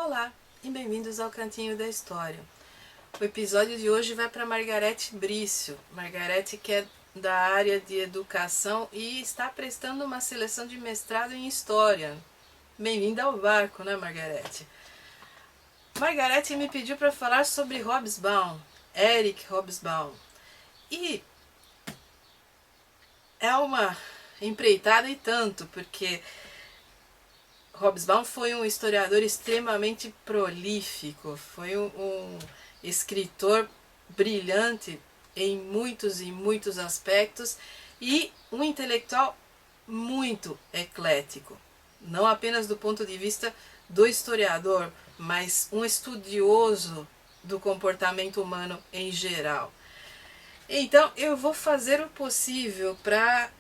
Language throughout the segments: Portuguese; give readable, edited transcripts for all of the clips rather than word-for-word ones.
Olá e bem-vindos ao Cantinho da História. O episódio de hoje vai para Margarete Brício. Margarete que é da área de educação e está prestando uma seleção de mestrado em História. Bem-vinda ao barco, né, Margarete? Margarete me pediu para falar sobre Hobsbawm, Eric Hobsbawm. E é uma empreitada e tanto, porque Hobsbawm foi um historiador extremamente prolífico, foi um escritor brilhante em muitos e muitos aspectos e um intelectual muito eclético, não apenas do ponto de vista do historiador, mas um estudioso do comportamento humano em geral. Então eu vou fazer o possível para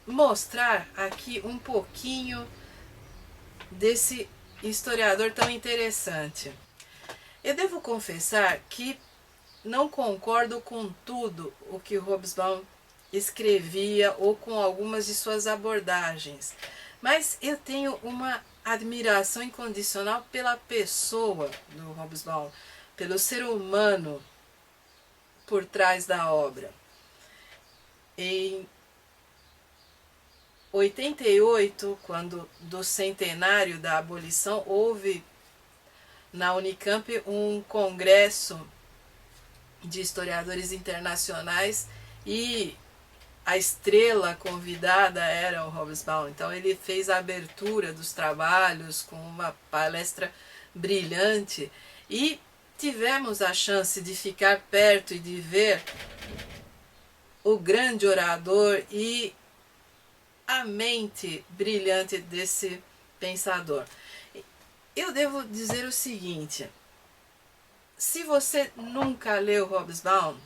mostrar aqui um pouquinho desse historiador tão interessante. Eu devo confessar que não concordo com tudo o que Hobsbawm escrevia ou com algumas de suas abordagens, mas eu tenho uma admiração incondicional pela pessoa do Hobsbawm, pelo ser humano por trás da obra. Em 88, quando do centenário da abolição, houve na Unicamp um congresso de historiadores internacionais e a estrela convidada era o Hobsbawm. Então ele fez a abertura dos trabalhos com uma palestra brilhante e tivemos a chance de ficar perto e de ver o grande orador e a mente brilhante desse pensador. Eu devo dizer o seguinte: se você nunca leu Hobsbawm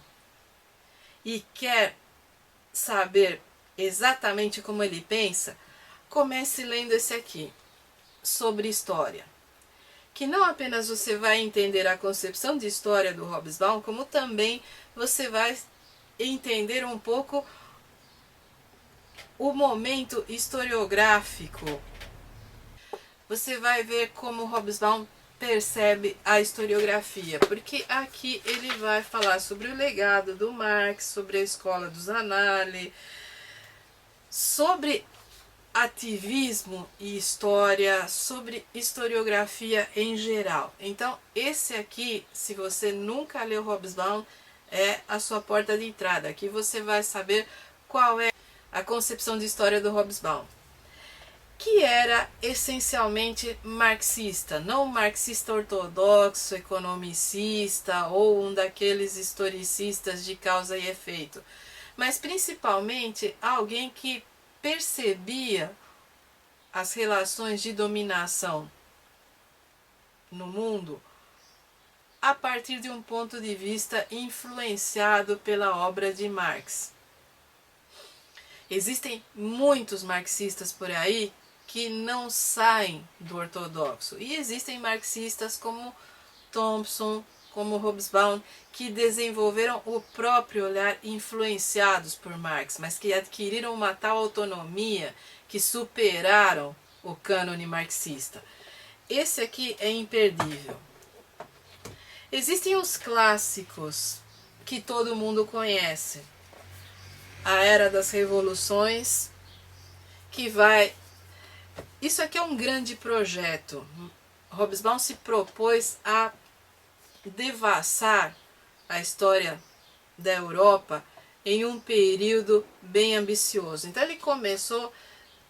e quer saber exatamente como ele pensa, comece lendo esse aqui, sobre história. Que não apenas você vai entender a concepção de história do Hobsbawm, como também você vai entender um pouco o momento historiográfico. Você vai ver como Hobsbawm percebe a historiografia, porque aqui ele vai falar sobre o legado do Marx, sobre a escola dos Annales, sobre ativismo e história, sobre historiografia em geral. Então esse aqui, se você nunca leu Hobsbawm, é a sua porta de entrada. Aqui você vai saber qual é a concepção de história do Hobsbawm, que era essencialmente marxista, não marxista ortodoxo, economicista ou um daqueles historicistas de causa e efeito, mas principalmente alguém que percebia as relações de dominação no mundo a partir de um ponto de vista influenciado pela obra de Marx. Existem muitos marxistas por aí que não saem do ortodoxo. E existem marxistas como Thompson, como Hobsbawm, que desenvolveram o próprio olhar influenciados por Marx, mas que adquiriram uma tal autonomia que superaram o cânone marxista. Esse aqui é imperdível. Existem os clássicos que todo mundo conhece. A Era das Revoluções, que vai... Isso aqui é um grande projeto. Hobsbawm se propôs a devassar a história da Europa em um período bem ambicioso. Então ele começou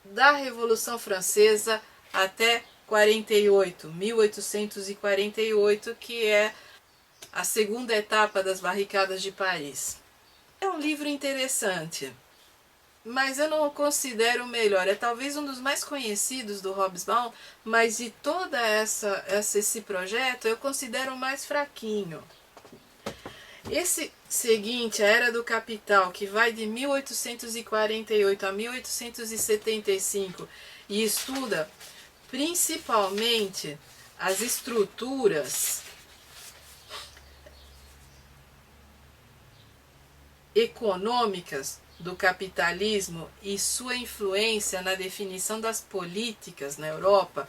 da Revolução Francesa até 1848, que é a segunda etapa das Barricadas de Paris. É um livro interessante, mas eu não o considero o melhor. É talvez um dos mais conhecidos do Hobsbawm, mas de toda esse projeto eu considero o mais fraquinho. Esse seguinte, A Era do Capital, que vai de 1848 a 1875 e estuda principalmente as estruturas econômicas do capitalismo e sua influência na definição das políticas na Europa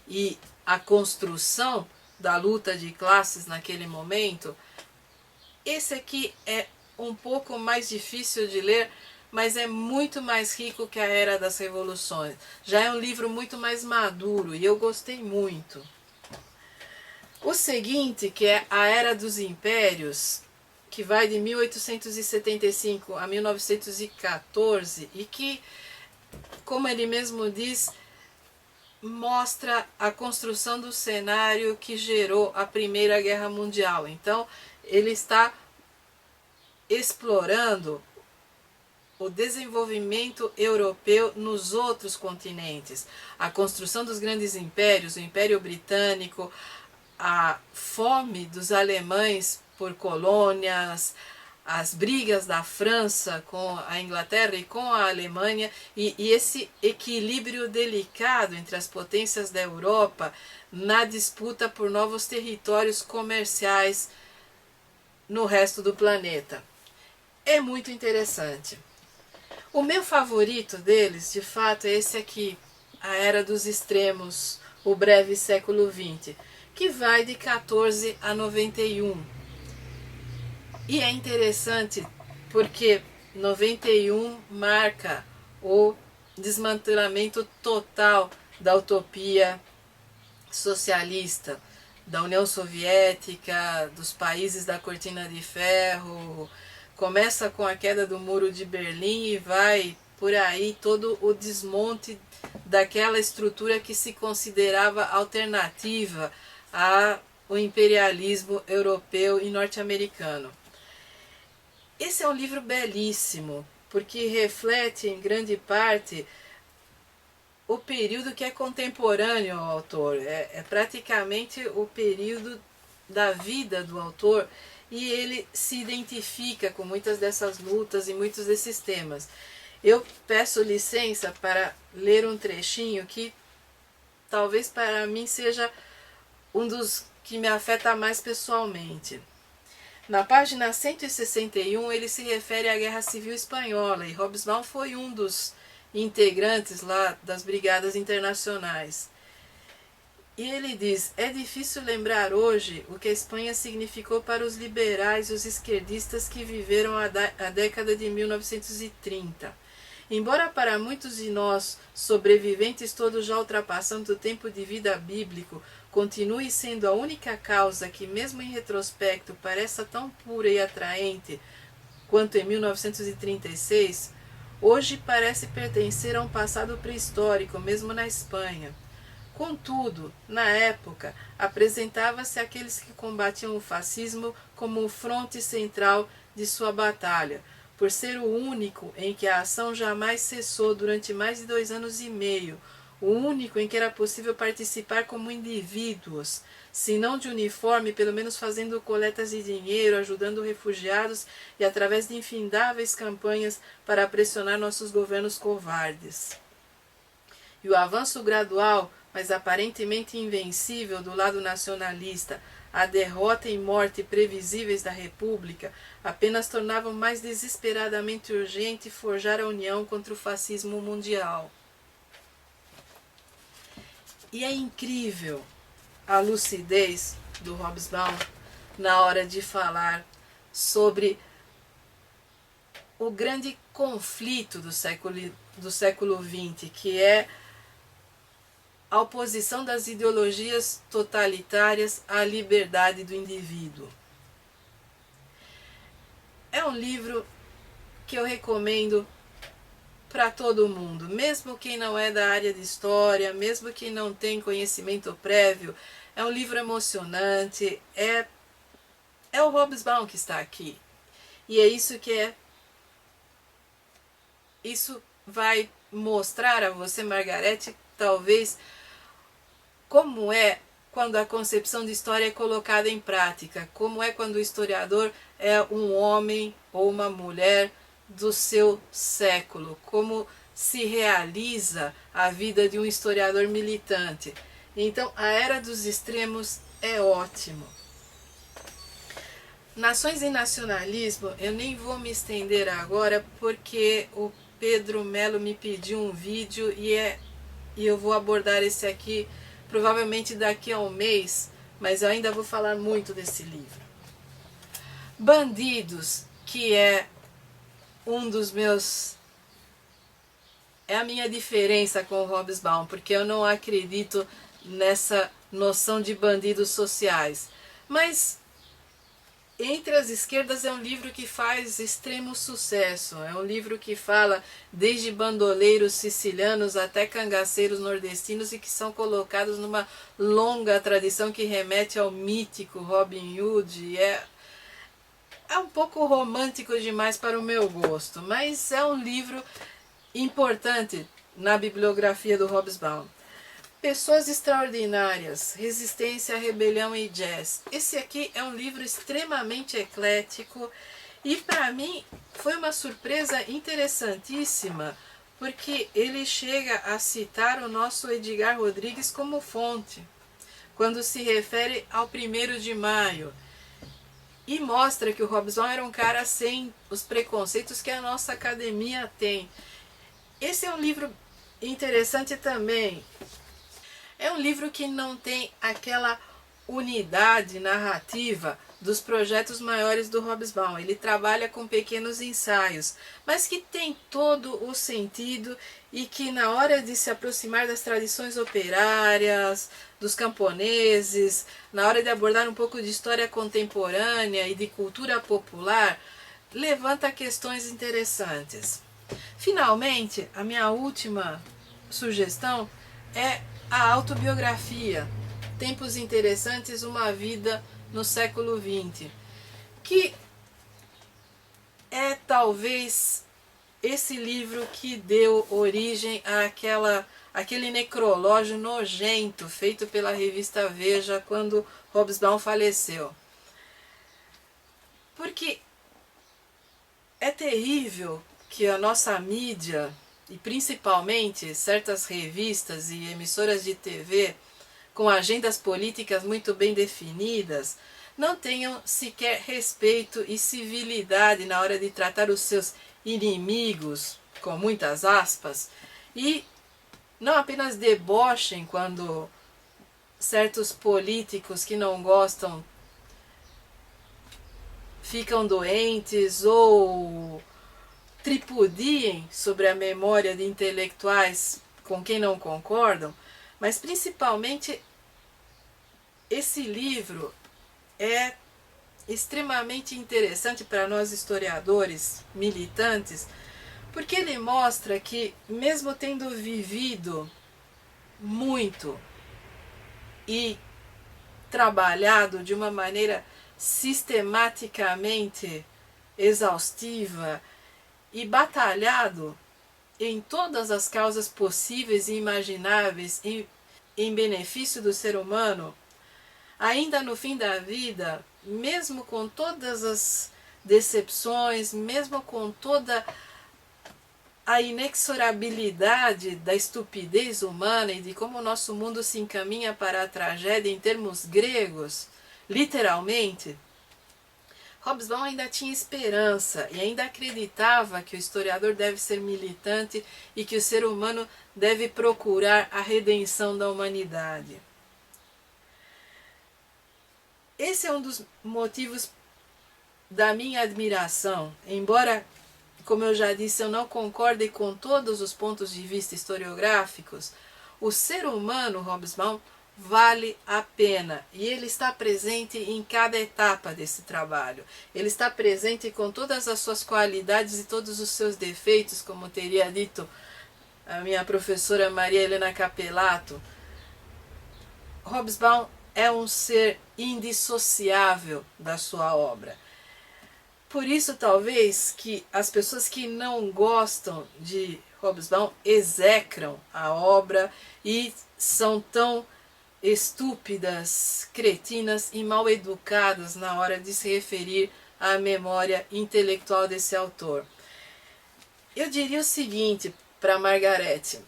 e a construção da luta de classes naquele momento. Esse aqui é um pouco mais difícil de ler, mas é muito mais rico que a Era das Revoluções. Já é um livro muito mais maduro e eu gostei muito. O seguinte, que é A Era dos Impérios, que vai de 1875 a 1914 e que, como ele mesmo diz, mostra a construção do cenário que gerou a Primeira Guerra Mundial. Então, ele está explorando o desenvolvimento europeu nos outros continentes, a construção dos grandes impérios, o Império Britânico, a fome dos alemães por colônias, as brigas da França com a Inglaterra e com a Alemanha, e esse equilíbrio delicado entre as potências da Europa na disputa por novos territórios comerciais no resto do planeta. É muito interessante. O meu favorito deles, de fato, é esse aqui, A Era dos Extremos, o Breve Século XX, que vai de 14 a 91. E é interessante porque 91 marca o desmantelamento total da utopia socialista, da União Soviética, dos países da Cortina de Ferro. Começa com a queda do Muro de Berlim e vai por aí todo o desmonte daquela estrutura que se considerava alternativa ao imperialismo europeu e norte-americano. Esse é um livro belíssimo, porque reflete em grande parte o período que é contemporâneo ao autor. É praticamente o período da vida do autor, e ele se identifica com muitas dessas lutas e muitos desses temas. Eu peço licença para ler um trechinho que talvez para mim seja um dos que me afeta mais pessoalmente. Na página 161 ele se refere à Guerra Civil Espanhola, e Hobsbawm foi um dos integrantes lá das Brigadas Internacionais. E ele diz: é difícil lembrar hoje o que a Espanha significou para os liberais e os esquerdistas que viveram a década de 1930. Embora para muitos de nós, sobreviventes todos já ultrapassando o tempo de vida bíblico, continue sendo a única causa que, mesmo em retrospecto, pareça tão pura e atraente quanto em 1936, hoje parece pertencer a um passado pré-histórico, mesmo na Espanha. Contudo, na época, apresentava-se aqueles que combatiam o fascismo como o fronte central de sua batalha, por ser o único em que a ação jamais cessou durante mais de 2 anos e meio, o único em que era possível participar como indivíduos, se não de uniforme, pelo menos fazendo coletas de dinheiro, ajudando refugiados e através de infindáveis campanhas para pressionar nossos governos covardes. E o avanço gradual, mas aparentemente invencível do lado nacionalista, a derrota e morte previsíveis da República, apenas tornavam mais desesperadamente urgente forjar a união contra o fascismo mundial. E é incrível a lucidez do Hobsbawm na hora de falar sobre o grande conflito do século XX, que é a oposição das ideologias totalitárias à liberdade do indivíduo. É um livro que eu recomendo para todo mundo, mesmo quem não é da área de história, mesmo quem não tem conhecimento prévio. É um livro emocionante, é o Hobsbawm que está aqui. E é isso que isso vai mostrar a você, Margarete, talvez, como é quando a concepção de história é colocada em prática, como é quando o historiador é um homem ou uma mulher do seu século, como se realiza a vida de um historiador militante. Então, A Era dos Extremos é ótimo. Nações e Nacionalismo, eu nem vou me estender agora, porque o Pedro Melo me pediu um vídeo e eu vou abordar esse aqui provavelmente daqui a um mês, mas eu ainda vou falar muito desse livro. Bandidos, que é um dos meus... é a minha diferença com o Hobsbawm, porque eu não acredito nessa noção de bandidos sociais. Mas Entre as Esquerdas é um livro que faz extremo sucesso. É um livro que fala desde bandoleiros sicilianos até cangaceiros nordestinos e que são colocados numa longa tradição que remete ao mítico Robin Hood. É um pouco romântico demais para o meu gosto, mas é um livro importante na bibliografia do Hobsbawm. Pessoas Extraordinárias, Resistência, Rebelião e Jazz. Esse aqui é um livro extremamente eclético e para mim foi uma surpresa interessantíssima, porque ele chega a citar o nosso Edgar Rodrigues como fonte, quando se refere ao 1º de maio. E mostra que o Hobsbawm era um cara sem os preconceitos que a nossa academia tem. Esse é um livro interessante também. É um livro que não tem aquela unidade narrativa dos projetos maiores do Hobsbawm. Ele trabalha com pequenos ensaios, mas que tem todo o sentido e que na hora de se aproximar das tradições operárias, dos camponeses, na hora de abordar um pouco de história contemporânea e de cultura popular, levanta questões interessantes. Finalmente, a minha última sugestão é a autobiografia, Tempos Interessantes, uma vida no século XX, que é talvez esse livro que deu origem àquele necrológio nojento feito pela revista Veja quando Hobsbawm faleceu. Porque é terrível que a nossa mídia, e principalmente certas revistas e emissoras de TV com agendas políticas muito bem definidas, não tenham sequer respeito e civilidade na hora de tratar os seus inimigos, com muitas aspas, e não apenas debochem quando certos políticos que não gostam ficam doentes ou tripudiem sobre a memória de intelectuais com quem não concordam, mas principalmente esse livro é extremamente interessante para nós historiadores, militantes, porque ele mostra que, mesmo tendo vivido muito e trabalhado de uma maneira sistematicamente exaustiva e batalhado em todas as causas possíveis e imagináveis em benefício do ser humano, ainda no fim da vida, mesmo com todas as decepções, mesmo com toda a inexorabilidade da estupidez humana e de como o nosso mundo se encaminha para a tragédia em termos gregos, literalmente, Hobsbawm ainda tinha esperança e ainda acreditava que o historiador deve ser militante e que o ser humano deve procurar a redenção da humanidade. Esse é um dos motivos da minha admiração, embora, como eu já disse, eu não concorde com todos os pontos de vista historiográficos, o ser humano, Hobsbawm, vale a pena e ele está presente em cada etapa desse trabalho. Ele está presente com todas as suas qualidades e todos os seus defeitos, como teria dito a minha professora Maria Helena Capelato. Hobsbawm é um ser indissociável da sua obra. Por isso, talvez, que as pessoas que não gostam de Hobsbawm execram a obra e são tão estúpidas, cretinas e mal educadas na hora de se referir à memória intelectual desse autor. Eu diria o seguinte para Margarete: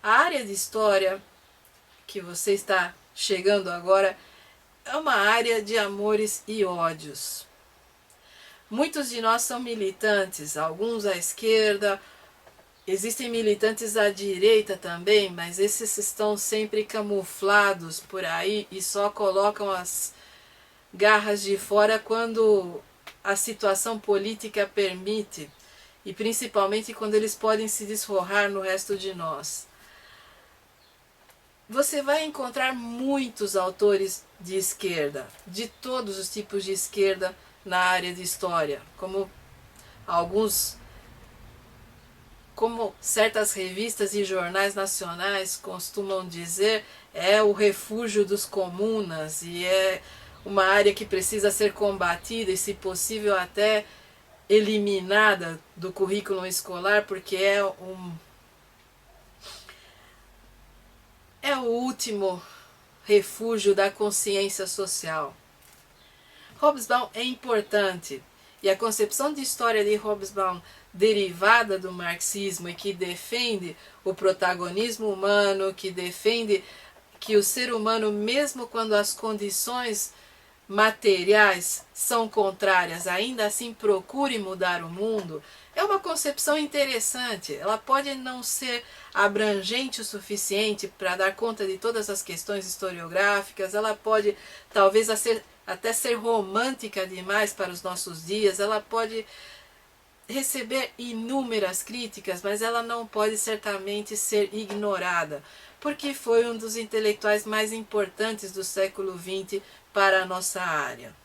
a área de história que você está chegando agora é uma área de amores e ódios. Muitos de nós são militantes, alguns à esquerda Existem militantes à direita também, mas esses estão sempre camuflados por aí e só colocam as garras de fora quando a situação política permite, e principalmente quando eles podem se desforrar no resto de nós. Você vai encontrar muitos autores de esquerda, de todos os tipos de esquerda na área de história, como certas revistas e jornais nacionais costumam dizer, é o refúgio dos comunas e é uma área que precisa ser combatida e, se possível, até eliminada do currículo escolar, porque é o último refúgio da consciência social. Hobsbawm é importante, e a concepção de história de Hobsbawm, derivada do marxismo e que defende o protagonismo humano, que defende que o ser humano, mesmo quando as condições materiais são contrárias, ainda assim procure mudar o mundo, é uma concepção interessante. Ela pode não ser abrangente o suficiente para dar conta de todas as questões historiográficas, ela pode talvez até ser romântica demais para os nossos dias, ela pode receber inúmeras críticas, mas ela não pode certamente ser ignorada, porque foi um dos intelectuais mais importantes do século XX para a nossa área.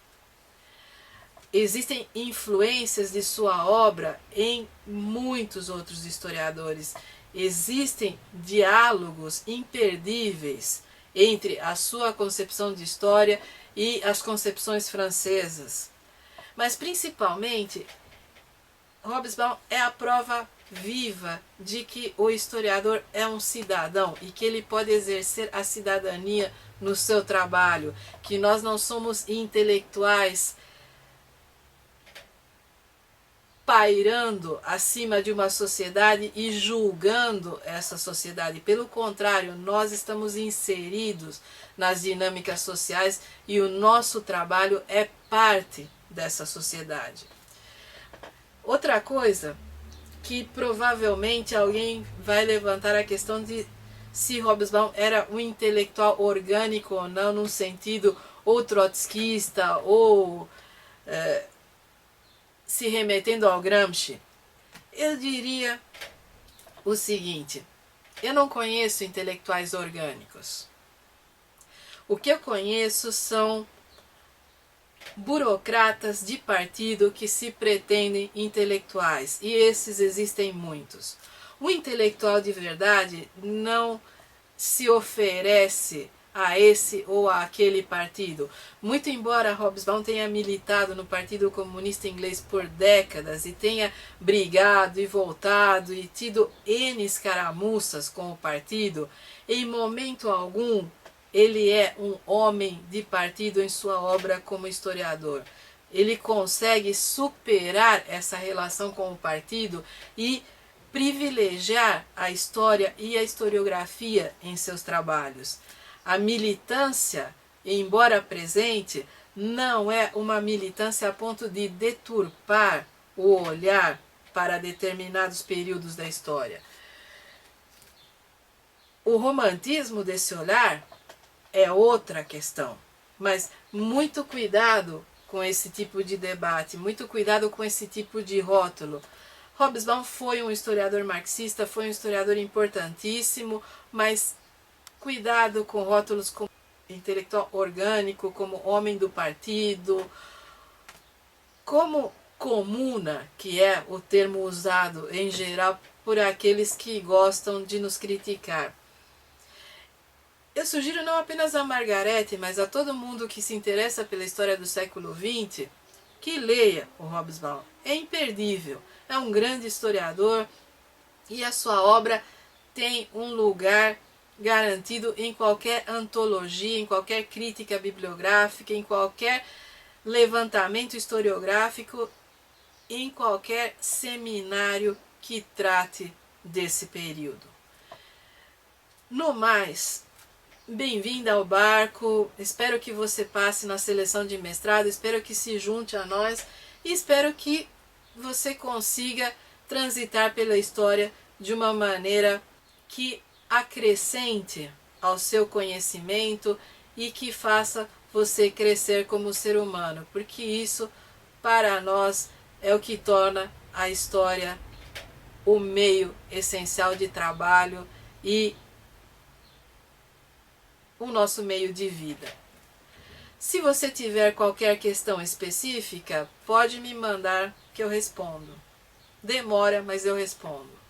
Existem influências de sua obra em muitos outros historiadores. Existem diálogos imperdíveis entre a sua concepção de história e as concepções francesas. Mas principalmente, Hobsbawm é a prova viva de que o historiador é um cidadão e que ele pode exercer a cidadania no seu trabalho, que nós não somos intelectuais pairando acima de uma sociedade e julgando essa sociedade. Pelo contrário, nós estamos inseridos nas dinâmicas sociais e o nosso trabalho é parte dessa sociedade. Outra coisa que provavelmente alguém vai levantar a questão de se Hobsbawm era um intelectual orgânico ou não, num sentido ou trotskista ou se remetendo ao Gramsci. Eu diria o seguinte: eu não conheço intelectuais orgânicos. O que eu conheço são burocratas de partido que se pretendem intelectuais, e esses existem muitos. O intelectual de verdade não se oferece a esse ou a aquele partido. Muito embora Hobsbawm tenha militado no Partido Comunista Inglês por décadas e tenha brigado e voltado e tido N escaramuças com o partido, em momento algum ele é um homem de partido em sua obra como historiador. Ele consegue superar essa relação com o partido e privilegiar a história e a historiografia em seus trabalhos. A militância, embora presente, não é uma militância a ponto de deturpar o olhar para determinados períodos da história. O romantismo desse olhar é outra questão, mas muito cuidado com esse tipo de debate, muito cuidado com esse tipo de rótulo. Hobsbawm foi um historiador marxista, foi um historiador importantíssimo, mas cuidado com rótulos como intelectual orgânico, como homem do partido, como comuna, que é o termo usado em geral por aqueles que gostam de nos criticar. Eu sugiro não apenas a Margarete, mas a todo mundo que se interessa pela história do século XX, que leia o Hobsbawm. É imperdível, é um grande historiador e a sua obra tem um lugar garantido em qualquer antologia, em qualquer crítica bibliográfica, em qualquer levantamento historiográfico, em qualquer seminário que trate desse período. No mais, bem-vinda ao barco, espero que você passe na seleção de mestrado, espero que se junte a nós e espero que você consiga transitar pela história de uma maneira que acrescente ao seu conhecimento e que faça você crescer como ser humano, porque isso, para nós, é o que torna a história o meio essencial de trabalho e o nosso meio de vida. Se você tiver qualquer questão específica, pode me mandar que eu respondo. Demora, mas eu respondo.